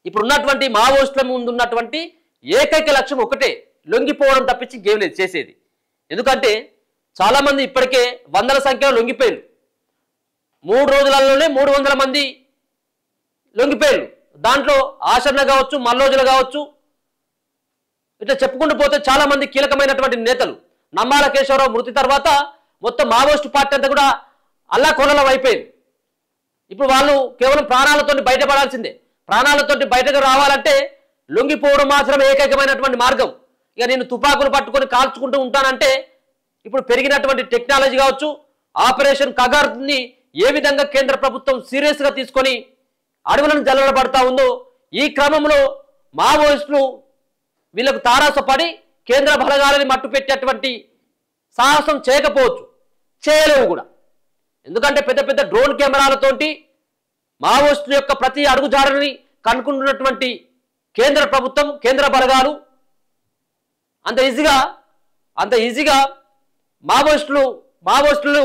ఇప్పుడు ఉన్నటువంటి మావోయిస్టుల ముందు ఉన్నటువంటి ఏకైక లక్ష్యం ఒకటే, లొంగిపోవడం తప్పించి గేమ్ లేదు చేసేది. ఎందుకంటే చాలామంది ఇప్పటికే వందల సంఖ్యలో లొంగిపోయారు. 3 రోజులలోనే 300 మంది లొంగిపోయారు. దాంట్లో ఆశన్న కావచ్చు, మల్లోజులు కావచ్చు, ఇట్లా చెప్పుకుంటూ పోతే చాలా మంది కీలకమైనటువంటి నేతలు. నమ్మాల కేశవరావు మృతి తర్వాత మొత్తం మావోయిస్టు పార్టీ అంతా కూడా అల్లాకొల్లం అయిపోయింది. ఇప్పుడు వాళ్ళు కేవలం ప్రాణాలతో బయటపడాల్సిందే. ప్రాణాలతో బయటకు రావాలంటే లొంగిపోవడం మాత్రమే ఏకైకమైనటువంటి మార్గం. ఇక నేను తుపాకులు పట్టుకొని కాల్చుకుంటూ ఉంటానంటే ఇప్పుడు పెరిగినటువంటి టెక్నాలజీ కావచ్చు, ఆపరేషన్ కగార్ని ఏ విధంగా కేంద్ర ప్రభుత్వం సీరియస్గా తీసుకొని అడవులను జల్లబడతా ఉందో, ఈ క్రమంలో మావోయిస్టులు వీళ్ళకు తారాసపడి కేంద్ర బలగాలని మట్టు పెట్టేటువంటి సాహసం చేయకపోవచ్చు, చేయలేవు కూడా. ఎందుకంటే పెద్ద పెద్ద డ్రోన్ కెమెరాలతోటి మావోయిస్టుల యొక్క ప్రతి అడుగుజాడని కనుక్కుంటున్నటువంటి కేంద్ర ప్రభుత్వం, కేంద్ర బలగాలు అంత ఈజీగా మావోయిస్టులు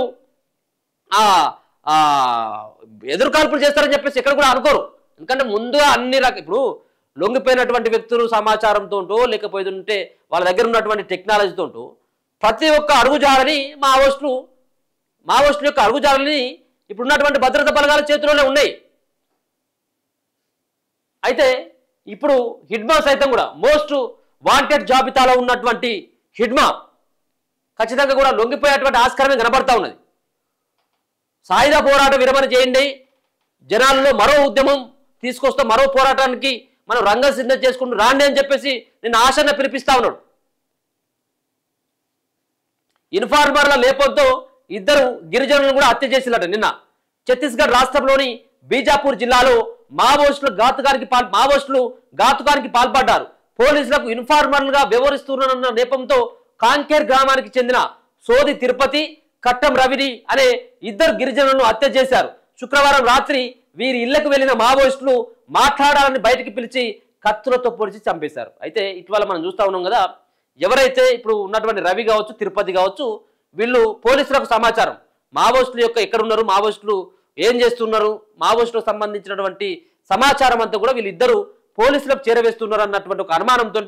ఎదురుకాల్పులు చేస్తారని చెప్పేసి ఎక్కడ కూడా అనుకోరు. ఎందుకంటే ముందుగా అన్ని ఇప్పుడు లొంగిపోయినటువంటి వ్యక్తులు సమాచారంతో లేకపోతుంటే వాళ్ళ దగ్గర ఉన్నటువంటి టెక్నాలజీతో ప్రతి ఒక్క అడుగుజాడని మావోయిస్టుల యొక్క అడుగుజాడని ఇప్పుడున్నటువంటి భద్రతా బలగాల చేతిలోనే ఉన్నాయి. అయితే ఇప్పుడు హిడ్మా సైతం కూడా మోస్ట్ వాంటెడ్ జాబితాలో ఉన్నటువంటి హిడ్మా ఖచ్చితంగా కూడా లొంగిపోయేటువంటి ఆస్కారమే కనబడతా ఉన్నది. సాయుధ పోరాట విరమణ చేయండి, జనాల్లో మరో ఉద్యమం తీసుకొస్తే మరో పోరాటానికి మనం రంగం సిద్ధం చేసుకుంటూ రాండి అని చెప్పేసి నిన్న ఆశన్న పిలిపిస్తా ఉన్నాడు. ఇన్ఫార్మర్ల లేపంతో 2 గిరిజనులను కూడా హత్య చేసినట్ట. నిన్న ఛత్తీస్గఢ్ రాష్ట్రంలోని బీజాపూర్ జిల్లాలో మావోయిస్టులు ఘాతుకానికి పాల్పడ్డారు. పోలీసులకు ఇన్ఫార్మర్లుగా వ్యవహరిస్తున్న నేపంతో కాంకేర్ గ్రామానికి చెందిన సోది తిరుపతి, కట్టం రవిని అనే 2 గిరిజనులను హత్య చేశారు. శుక్రవారం రాత్రి వీరి ఇళ్లకు వెళ్లిన మావోయిస్టులు మాట్లాడాలని బయటికి పిలిచి కత్తులతో పొడిచి చంపేశారు. అయితే ఇటీవల మనం చూస్తా ఉన్నాం కదా, ఎవరైతే ఇప్పుడు ఉన్నటువంటి రవి కావచ్చు, తిరుపతి కావచ్చు, వీళ్ళు పోలీసులకు సమాచారం మావోయిస్టుల యొక్క ఎక్కడున్నారు, మావోయిస్టులు ఏం చేస్తున్నారు, మావోయిస్టులకు సంబంధించినటువంటి సమాచారం అంతా కూడా వీళ్ళిద్దరూ పోలీసులకు చేరవేస్తున్నారు అన్నటువంటి ఒక అనుమానంతో